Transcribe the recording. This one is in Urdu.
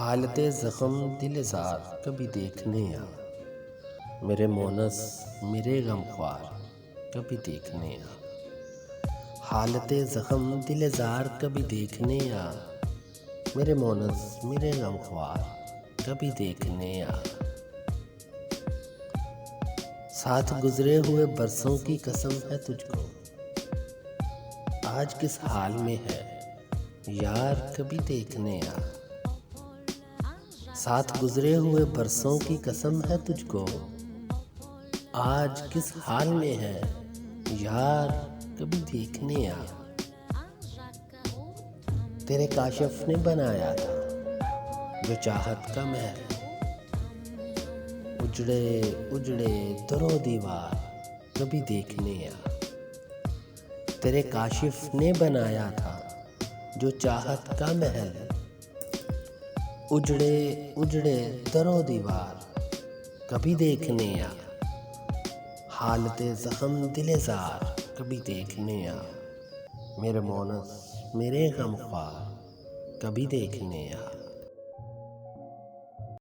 حالت زخم دل زار کبھی دیکھنے آ، میرے مونس میرے غم خوار کبھی دیکھنے آ۔ حالت زخم دل زار کبھی دیکھنے آ، میرے مونس میرے غم خوار کبھی دیکھنے آ۔ ساتھ گزرے ہوئے برسوں کی قسم ہے تجھ کو، آج کس حال میں ہے یار کبھی دیکھنے آ۔ ساتھ گزرے ہوئے برسوں کی قسم ہے تجھ کو، آج کس حال میں ہے یار کبھی دیکھنے آ۔ تیرے کاشف نے بنایا تھا جو چاہت کا محل، اجڑے اجڑے در و دیوار کبھی دیکھنے آ۔ تیرے کاشف نے بنایا تھا جو چاہت کا محل، اجڑے اجڑے در و دیوار کبھی دیکھنے آ۔ حالت زخم دل زار کبھی دیکھنے آ، میرے مونس میرے غم خوار کبھی دیکھنے آ۔